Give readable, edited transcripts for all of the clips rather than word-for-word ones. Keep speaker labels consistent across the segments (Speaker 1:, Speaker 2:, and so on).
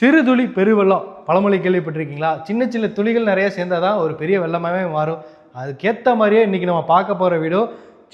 Speaker 1: சிறு துளி பெருவெள்ளம் பழமொழி கேள்விப்பட்டிருக்கீங்களா? சின்ன சின்ன துளிகள் நிறைய சேர்ந்தால் தான் ஒரு பெரிய வெள்ளமாகவே மாறும். அதுக்கேற்ற மாதிரியே இன்றைக்கி நம்ம பார்க்க போகிற வீடியோ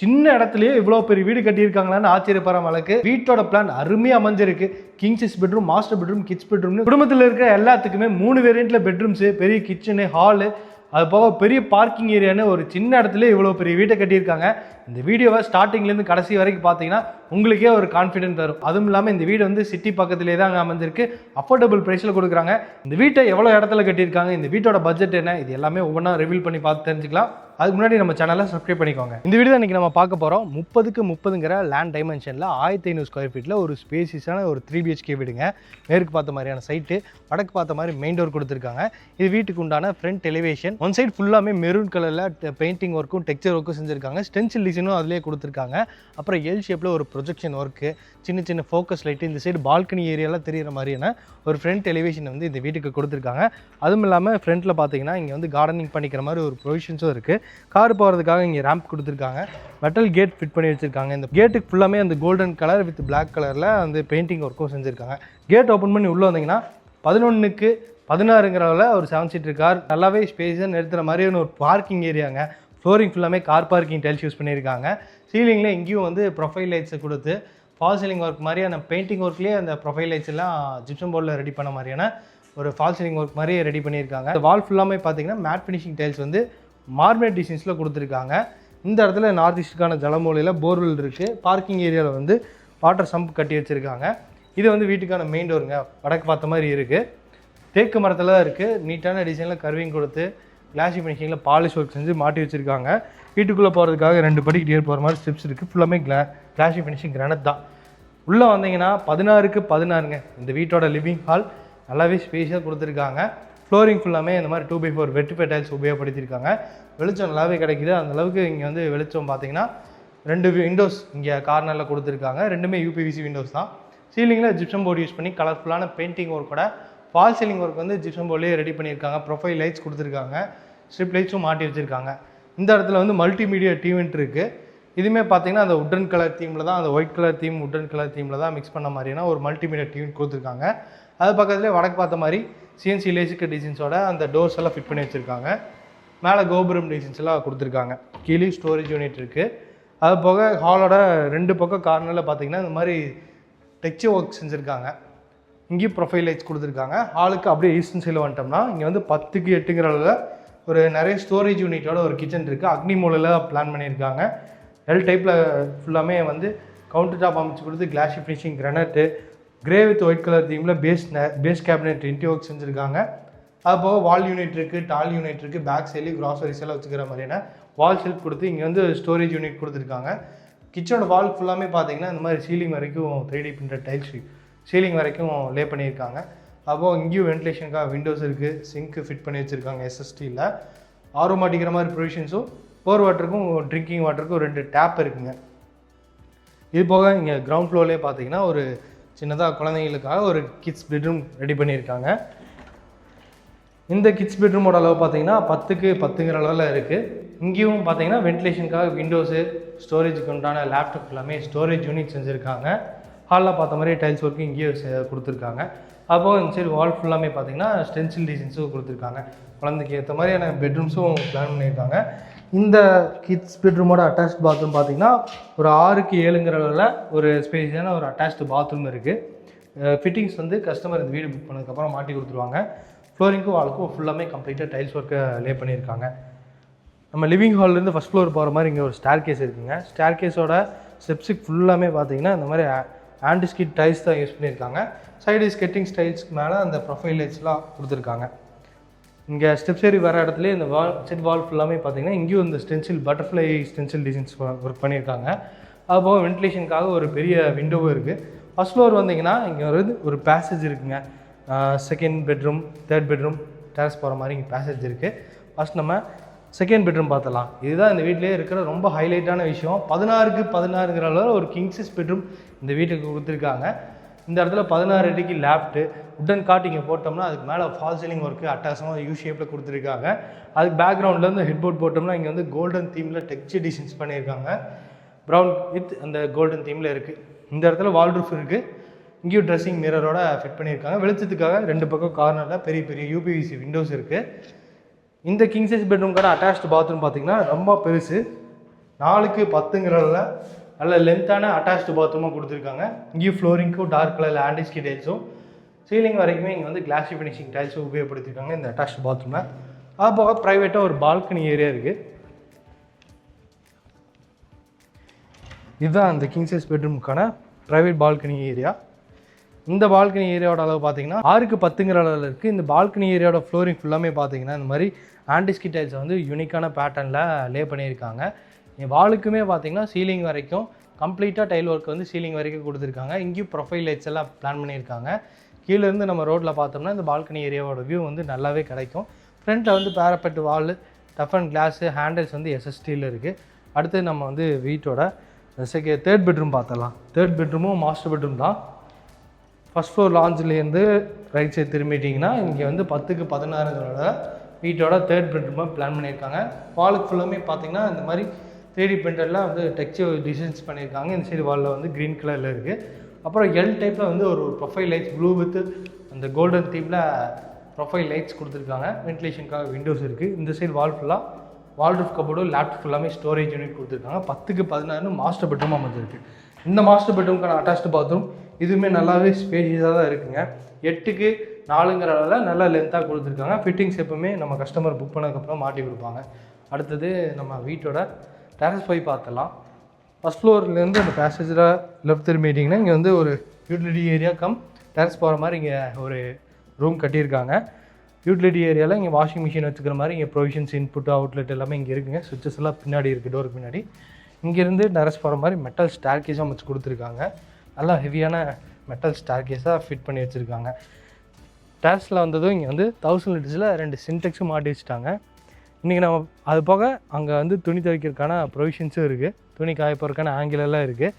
Speaker 1: சின்ன இடத்துலையே இவ்வளோ பெரிய வீடு கட்டியிருக்காங்களான்னு ஆச்சரியப்படுற அளவுக்கு வீட்டோட பிளான் அருமையாக அமைஞ்சிருக்கு. King size bedroom, master bedroom, kids பெட்ரூம்னு குடும்பத்தில் இருக்கிற எல்லாத்துக்குமே 3 வேரியண்ட்டில் பெட்ரூம்ஸு, பெரிய கிச்சனு, ஹாலு, அது போக பெரிய பார்க்கிங் ஏரியான்னு ஒரு சின்ன இடத்துல இவ்வளோ பெரிய வீட்டை கட்டியிருக்காங்க. இந்த வீடியோவை ஸ்டார்டிங்லேருந்து கடைசி வரைக்கும் பார்த்தீங்கன்னா உங்களுக்கே ஒரு கான்ஃபிடென்ட் தரும். அதுவும் இல்லாமல் இந்த வீடு வந்து சிட்டி பக்கத்துலேயே தான் அமைஞ்சிருக்கு. அஃபோர்டபுள் ப்ரைஸில் கொடுக்குறாங்க. இந்த வீட்டை எவ்வளோ இடத்துல கட்டியிருக்காங்க, இந்த வீட்டோட பட்ஜெட் என்ன, இது எல்லாமே ஒவ்வொன்றா ரிவீல் பண்ணி பார்த்து தெரிஞ்சுக்கலாம். அதுக்கு முன்னாடி நம்ம சேனலை சப்ஸ்கிரைப் பண்ணிக்கோங்க. இந்த வீடு தான் இன்றைக்கி நம்ம பார்க்க போகிறோம். 30x30ங்கிற லேண்ட் டைமென்ஷனில் 1500 ஸ்கொயர் ஃபீட்டில் ஒரு ஸ்பேசியஸான ஒரு 3 BHK வீடுங்க. மேற்கு பார்த்த மாதிரியான சைட்டு, வடக்கு பார்த்த மாதிரி மெயின் டோர் கொடுத்துருக்காங்க. இது வீட்டுக்கு உண்டான ஃப்ரண்ட் எலிவேஷன். ஒன் சைடு ஃபுல்லாமே மெரூன் கலரில் பெயிண்டிங் ஒர்க்கும் டெக்ஸ்சர் ஒர்க்கும் செஞ்சுருக்காங்க. ஸ்டென்சில் டிசைனும் அதிலே கொடுத்துருக்காங்க. அப்புறம் எல் ஷேப்பில் ஒரு ப்ரொஜெக்ஷன் ஒர்க்கு, சின்ன சின்ன ஃபோக்கஸ் லைட்டு, இந்த சைடு பால்கனி ஏரியாலாம் தெரிகிற மாதிரியான ஒரு ஃப்ரண்ட் எலிவேஷன் வந்து இந்த வீட்டுக்கு கொடுத்துருக்காங்க. அதுவும் இல்லாமல் ஃப்ரண்ட்டில் பார்த்தீங்கன்னா இங்கே வந்து கார்டனிங் பண்ணிக்கிற மாதிரி ஒரு ப்ரொவிஷன்ஸும் இருக்குது. கார் போகிறதுக்காக இங்கே ரேம்ப் கொடுத்துருக்காங்க. மெட்டல் கேட் ஃபிட் பண்ணி வச்சுருக்காங்க. இந்த கேட்டுக்கு ஃபுல்லாமே அந்த கோல்டன் கலர் வித் பிளாக் கலரில் அந்த பெயிண்டிங் ஒர்க்கும் செஞ்சுருக்காங்க. கேட் ஓப்பன் பண்ணி உள்ளே வந்தீங்கன்னா 11க்கு 16ங்கிறவில் ஒரு 7 சீட்டர் கார் நல்லாவே ஸ்பேஸாக நிறுத்துகிற மாதிரியான ஒரு பார்க்கிங் ஏரியாங்க. ஃப்ளோரிங் ஃபுல்லாமே கார் பார்க்கிங் டைல்ஸ் யூஸ் பண்ணியிருக்காங்க. சீலிங்கில் எங்கேயும் வந்து ப்ரொஃபைல் லைட்ஸை கொடுத்து ஃபால் சீலிங் ஒர்க் மாதிரியான பெயிண்டிங் ஒர்க்லேயே அந்த ப்ரொஃபைல் லைட்ஸ் எல்லாம் ஜிப்சம் போர்டில் ரெடி பண்ண மாதிரியான ஒரு ஃபால் சீலிங் ஒர்க் மாதிரியே ரெடி பண்ணியிருக்காங்க. இந்த வால் ஃபுல்லாமே பார்த்தீங்கன்னா மேட் ஃபினிஷிங் டைல்ஸ் வந்து மார்மேட் டிசைன்ஸில் கொடுத்துருக்காங்க. இந்த இடத்துல நார்த் ஈஸ்டுக்கான ஜலமூலையில் போர்வெல் இருக்குது. பார்க்கிங் ஏரியாவில் வந்து வாட்டர் சம்ப் கட்டி வச்சுருக்காங்க. இது வந்து வீட்டுக்கான மெயின் டோருங்க. வடக்கு பார்த்த மாதிரி இருக்குது. தேக்கு மரத்தில் தான் இருக்குது. நீட்டான டிசைனில் கர்விங் கொடுத்து கிளாசி ஃபினிஷிங்கில் பாலிஷ் ஒர்க் செஞ்சு மாட்டி வச்சுருக்காங்க. வீட்டுக்குள்ளே போகிறதுக்காக 2 படிக்கு ஏறி போகிற மாதிரி ஸ்டெப்ஸ் இருக்குது. ஃபுல்லாமே கிளாசி ஃபினிஷிங் கிரானைட் தான். உள்ளே வந்தீங்கன்னா 16க்கு 16ங்க இந்த வீட்டோட லிவிங் ஹால். நல்லாவே ஸ்பேஸாக கொடுத்துருக்காங்க. ஃப்ளோரிங் ஃபுல்லாமே இந்த மாதிரி 2x4 வெட்டிஃபை டைல்ஸ் உபயோகப்படுத்தியிருக்காங்க. வெளிச்சம் நல்லாவே கிடைக்குது. அந்தளவுக்கு இங்கே வந்து வெளிச்சம் பார்த்தீங்கன்னா 2 விண்டோஸ் இங்கே கார்னரில் கொடுத்துருக்காங்க. ரெண்டுமே UPVC விண்டோஸ் தான். சீலிங்கில் ஜிப்சம் போர்டு யூஸ் பண்ணி கலர்ஃபுல்லான பெயிண்டிங் ஒர்க்கோட ஃபால் சீலிங் ஒர்க் வந்து ஜிப்சம் போர்ட்லேயே ரெடி பண்ணியிருக்காங்க. ப்ரொஃபைல் லைட்ஸ் கொடுத்துருக்காங்க. ஸ்ட்ரிப் லைட்ஸும் மாட்டி வச்சுருக்காங்க. இந்த இடத்துல வந்து மல்டிமீடியா டிவின்ட் இருக்குது. இதுவுமே பார்த்தீங்கன்னா அந்த உட்டன் கலர் தீமில் தான், அந்த white colour theme wooden colour தீமில் தான் மிக்ஸ் பண்ண மாதிரியான ஒரு மல்டிமீடியா டிவி கொடுத்துருக்காங்க. அது பக்கத்துலேயே வடக்கு பார்த்த மாதிரி CNC லேசிக் டிசைன்ஸோட அந்த டோர்ஸ் எல்லாம் ஃபிட் பண்ணி வச்சுருக்காங்க. மேலே கோபுரம் டிசைன்ஸ் எல்லாம் கொடுத்துருக்காங்க. கீழே ஸ்டோரேஜ் யூனிட் இருக்குது. அது போக ஹாலோட 2 பக்கம் கார்னரில் பார்த்தீங்கன்னா இந்த மாதிரி டெக்ஸ்சர் ஒர்க் செஞ்சுருக்காங்க. இங்கேயும் ப்ரொஃபைல் லைட்ஸ் கொடுத்துருக்காங்க. ஹாலுக்கு அப்படியே ஈஸ்டர்ன் சைடில் வந்துட்டோம்னா இங்கே வந்து 10க்கு 8ங்கிற அளவில் ஒரு நிறைய ஸ்டோரேஜ் யூனிட்டோட ஒரு கிச்சன் இருக்குது. அக்னி மூலையில் பிளான் பண்ணியிருக்காங்க. எல் டைப்பில் ஃபுல்லாமே வந்து கவுண்டர் டாப் அமைச்சு கொடுத்து classy finishing granite, grey with white colour தீமில் பேஸ் கேபினெட் இன்டி ஒர்க் செஞ்சுருக்காங்க. அது போக வால் யூனிட் இருக்குது, டால் யூனிட் இருக்குது. பேக் சைட்லேயும் கிராசரிஸ் எல்லாம் வச்சுக்கிற மாதிரியான வால் ஷெல்ஃப் கொடுத்து இங்கே வந்து ஸ்டோரேஜ் யூனிட் கொடுத்துருக்காங்க. கிச்சனோட வால் ஃபுல்லாமே பார்த்தீங்கன்னா இந்த மாதிரி சீலிங் வரைக்கும் 3D பிரிண்டட் டைல்ஸ் சீலிங் வரைக்கும் லே பண்ணியிருக்காங்க. அப்போது இங்கேயும் வென்டிலேஷனுக்காக விண்டோஸ் இருக்குது. சிங்க்கு ஃபிட் பண்ணி வச்சுருக்காங்க SSTயில். ஆர்வம் மாட்டிக்கிற மாதிரி ப்ரொவிஷன்ஸும் போர் வாட்டருக்கும் ட்ரிங்கிங் வாட்டருக்கும் 2 டேப் இருக்குங்க. இது போக இங்கே கிரவுண்ட் ஃப்ளோர்லேயே பார்த்தீங்கன்னா ஒரு சின்னதாக குழந்தைங்களுக்காக ஒரு கிட்ஸ் பெட்ரூம் ரெடி பண்ணியிருக்காங்க. இந்த கிட்ஸ் பெட்ரூமோட அளவு பார்த்தீங்கன்னா 10க்கு 10ங்கிற அளவில் இருக்குது. இங்கேயும் பார்த்தீங்கன்னா வென்டிலேஷனுக்காக விண்டோஸு, ஸ்டோரேஜுக்கு உண்டான லேப்டாப் எல்லாமே ஸ்டோரேஜ் யூனிட் செஞ்சுருக்காங்க. ஹாலில் பார்த்த மாதிரி டைல்ஸ் ஒர்க்கு இங்கேயும் கொடுத்துருக்காங்க. அப்போது இந்த சைடு வால் ஃபுல்லாமே பார்த்தீங்கன்னா ஸ்டென்சில் டிசைன்ஸும் கொடுத்துருக்காங்க. குழந்தைக்கு ஏற்ற மாதிரியான பெட்ரூம்ஸும் பிளான் பண்ணியிருக்காங்க. இந்த கிட்ஸ் பெட்ரூமோட அட்டாச் பாத்ரூம் பார்த்தீங்கன்னா ஒரு 6க்கு 7ங்கிற அளவில் ஒரு ஸ்பேஸியான ஒரு அட்டாச்டு பாத்ரூம் இருக்குது. ஃபிட்டிங்ஸ் வந்து கஸ்டமர் இந்த வீடு புக் பண்ணதுக்கப்புறம் மாட்டி கொடுத்துருவாங்க. ஃப்ளோரிங்க்கும் வாலுக்கும் ஃபுல்லாமே கம்ப்ளீட்டாக டைல்ஸ் ஒர்க்கை லே பண்ணியிருக்காங்க. நம்ம லிவிங் ஹால்லேருந்து ஃபஸ்ட் ஃப்ளோர் போகிற மாதிரி இங்கே ஒரு ஸ்டேர் கேஸ் இருக்குங்க. ஸ்டேர் கேஸோட ஸ்டெப்ஸுக்கு ஃபுல்லாமே பார்த்தீங்கன்னா இந்த மாதிரி ஆன்டிஸ்கிட் டைல்ஸ் தான் யூஸ் பண்ணியிருக்காங்க. சைடு ஸ்கெட்டிங் ஸ்டைல்ஸ்க்கு மேலே அந்த ப்ரொஃபைல் லைட்ஸ்லாம் கொடுத்துருக்காங்க. இங்கே ஸ்டெப்ஸ் ஏறி வர இடத்துல இந்த வால் ஃபுல்லாமே பார்த்தீங்கன்னா இங்கேயும் இந்த stencil butterfly stencil designs work பண்ணியிருக்காங்க. அதுபோக வென்டிலேஷனுக்காக ஒரு பெரிய விண்டோவும் இருக்குது. ஃபஸ்ட் ஃப்ளோர் வந்தீங்கன்னா இங்கே ஒரு பேசேஜ் இருக்குங்க. Second bedroom, third bedroom, terrace போகிற மாதிரி இங்கே பேசேஜ் இருக்குது. ஃபஸ்ட் நம்ம செகண்ட் பெட்ரூம் பார்த்தலாம். இதுதான் இந்த வீட்டிலே இருக்கிற ரொம்ப ஹைலைட்டான விஷயம். 16க்கு 16ங்கிற அளவில் ஒரு கிங் சைஸ் பெட்ரூம் இந்த வீட்டுக்கு கொடுத்துருக்காங்க. இந்த இடத்துல 16 அடிக்கு லேப்ட்டு உட்டன் காட் இங்கே போட்டோம்னா அதுக்கு மேலே ஃபால் சீலிங் ஒர்க்கு அட்டாசமாக யூ ஷேப்பில் கொடுத்துருக்காங்க. அதுக்கு பேக்ரவுண்ட்லேருந்து ஹெட் போர்ட் போட்டோம்னா இங்கே வந்து கோல்டன் தீமில் டெக்ஸ்சர் டிசைன்ஸ் பண்ணியிருக்காங்க. ப்ரௌன் வித் அந்த கோல்டன் தீமில் இருக்குது. இந்த இடத்துல வால் ரூஃப் இருக்குது. இங்கேயும் ட்ரெஸ்ஸிங் மிரரோட ஃபிட் பண்ணியிருக்காங்க. வெளிச்சத்துக்காக 2 பக்கம் கார்னரில் பெரிய பெரிய யூபிவிசி விண்டோஸ் இருக்குது. இந்த கிங் சைஸ் பெட்ரூம்க்கான அட்டாச்டு பாத்ரூம் பார்த்திங்கன்னா ரொம்ப பெருசு, 4x10 நல்ல லென்த்தான அட்டாச்டு பாத்ரூமாக கொடுத்துருக்காங்க. இங்கேயும் ஃப்ளோரிங்க்கும் டார்க் கலர் ஆண்டிஸ்கி டைல்ஸும் சீலிங் வரைக்குமே இங்கே வந்து கிளாஸி ஃபினிஷிங் டைல்ஸும் உபயோகப்படுத்திருக்காங்க இந்த அட்டாச்டு பாத்ரூமில். அது போக ப்ரைவேட்டாக ஒரு பால்கனி ஏரியா இருக்குது. இதுதான் அந்த கிங் சைஸ் பெட்ரூமுக்கான ப்ரைவேட் பால்கனி ஏரியா. இந்த பால்கனி ஏரியாவோட அளவு பார்த்தீங்கன்னா 6x10 அளவில் இருக்குது. இந்த பால்கனி ஏரியாவோட ஃப்ளோரிங் ஃபுல்லாமே பார்த்தீங்கன்னா இந்த மாதிரி ஆண்டிஸ்கி டைல்ஸை வந்து யூனிக்கான பேட்டர்னில் லே பண்ணியிருக்காங்க. வாலுக்குமே பார்த்தீங்கன்னா சீலிங் வரைக்கும் கம்ப்ளீட்டாக டைல் ஒர்க் வந்து சீலிங் வரைக்கும் கொடுத்துருக்காங்க. இங்கேயும் ப்ரொஃபைல் லைட்ஸ் எல்லாம் பிளான் பண்ணியிருக்காங்க. கீழேருந்து நம்ம ரோட்டில் பார்த்தோம்னா இந்த பால்கனி ஏரியாவோட வியூ வந்து நல்லாவே கிடைக்கும். ஃப்ரண்ட்டில் வந்து பேரப்பெட் வால், டஃப் அண்ட் கிளாஸு, ஹேண்டில்ஸ் வந்து எஸ்எஸ்டியில் இருக்குது. அடுத்து நம்ம வந்து வீட்டோட தேர்ட் பெட்ரூம் பார்த்தலாம். தேர்ட் பெட்ரூமும் மாஸ்டர் பெட்ரூம் தான். ஃபஸ்ட் ஃப்ளோர் லாஞ்சிலேருந்து ரைட் சைடு திரும்பிட்டிங்கன்னா இங்கே வந்து 10x16 வீட்டோட தேர்ட் பெட்ரூமாக பிளான் பண்ணியிருக்காங்க. வாலுக்கு ஃபுல்லாமே பார்த்தீங்கன்னா இந்த மாதிரி 3D பிரிண்டரில் வந்து டெக்ஸ்சர் டிசைன்ஸ் பண்ணியிருக்காங்க. இந்த சைடு வாலில் வந்து க்ரீன் கலரில் இருக்குது. அப்புறம் எல் டைப்பில் வந்து ஒரு ப்ரொஃபைல் லைட்ஸ் ப்ளூ வித் அந்த கோல்டன் தீமில் ப்ரொஃபைல் லைட்ஸ் கொடுத்துருக்காங்க. வென்டிலேஷனுக்காக விண்டோஸ் இருக்குது. இந்த சைடு வால் ஃபுல்லாக வால்ரூஃப் கபோர்டு, லேப்டாப் ஃபுல்லாமே ஸ்டோரேஜ் யூனிட் கொடுத்துருக்காங்க. 10x16 மாஸ்டர் பெட்ரூம் அமைஞ்சிருக்கு. இந்த மாஸ்டர் பெட்ரூம்க்கான அட்டாச்டு பாத்ரூம் இதுவுமே நல்லாவே ஸ்பேஷியஸாக தான் இருக்குங்க. 8x4 அளவில் நல்லா லென்த்தாக கொடுத்துருக்காங்க. ஃபிட்டிங்ஸ் எப்பவுமே நம்ம கஸ்டமர் புக் பண்ணதுக்கப்புறம் மாட்டி கொடுப்பாங்க. அடுத்தது நம்ம வீட்டோட டெரஸ் போய் பார்த்தலாம். ஃபஸ்ட் ஃப்ளோர்லேருந்து அந்த பேசேஜில் லெஃப்ட் திரும்பிட்டிங்கன்னா இங்கே வந்து ஒரு யூட்டிலிட்டி ஏரியா கம் டெரஸ் போகிற மாதிரி இங்கே ஒரு ரூம் கட்டியிருக்காங்க. யூட்டிலிட்டி ஏரியாவில் இங்கே வாஷிங் மிஷின் வச்சுக்கிற மாதிரி இங்கே ப்ரொவிஷன்ஸ், இன்புட், அவுட்லெட் எல்லாமே இங்கே இருக்குங்க. சுவிச்சஸ் எல்லாம் பின்னாடி இருக்குது, டோருக்கு பின்னாடி. இங்கேருந்து டெரஸ் போகிற மாதிரி மெட்டல் ஸ்டார் கேஸாக வச்சு கொடுத்துருக்காங்க. நல்லா ஹெவியான மெட்டல் ஸ்டார் கேஸாக ஃபிட் பண்ணி வச்சுருக்காங்க. டெரஸில் வந்ததும் இங்கே வந்து 1000 லிட்டர்ஸில் 2 சின்டெக்ஸும் மாட்டி வச்சுட்டாங்க. இன்றைக்கி நம்ம அது போக அங்கே வந்து துணி துவைக்கிறதுக்கான ப்ரொவிஷன்ஸும் இருக்குது, துணி காய போகிறதுக்கான ஆங்கிள் எல்லாம் இருக்குது.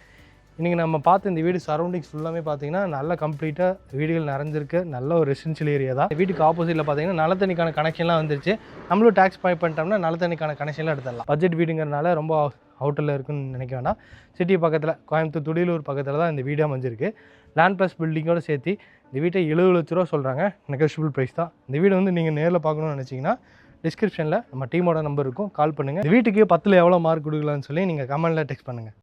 Speaker 1: இன்றைக்கி நம்ம பார்த்து இந்த வீடு சரௌண்டிங்ஸ் ஃபுல்லாமே பார்த்தீங்கன்னா நல்லா கம்ப்ளீட்டாக வீடுகள் நிறைஞ்சிருக்கு. நல்ல ஒரு ரெசிடென்ஷியல் ஏரியா தான். வீட்டுக்கு ஆப்போசிட்டில் பார்த்தீங்கன்னா நல்ல தண்ணிக்கான கனெக்ஷன்லாம் வந்துருச்சு. நம்மளும் டேக்ஸ் பே பண்ணிட்டோம்னா நல்ல தண்ணிக்கான கனெக்ஷன்லாம் எடுத்துடலாம். பட்ஜெட் வீடுங்கிறனால ரொம்ப அவுட்டரில் இருக்குன்னு நினைக்க வேண்டாம். சிட்டி பக்கத்தில் கோயம்புத்தூர் துடியலூர் பக்கத்தில் தான் இந்த வீடு அமைஞ்சிருக்கு. லேண்ட் ப்ளஸ் பில்டிங்கோடு சேர்த்து இந்த வீட்டை 70 லட்ச ரூபா சொல்கிறாங்க. நெகோஷியபிள் ப்ரைஸ் தான். இந்த வீடு வந்து நீங்கள் நேரில் பார்க்கணும்னு நினச்சிங்கன்னா டிஸ்கிரிப்ஷனில் நம்ம டீமோட நம்பர் இருக்கும், கால் பண்ணுங்கள். இந்த வீட்டுக்கு 10ல் எவ்வளோ மார்க் கொடுக்கலான்னு சொல்லி நீங்கள் கமெண்ட்டில் டெக்ஸ்ட் பண்ணுங்கள்.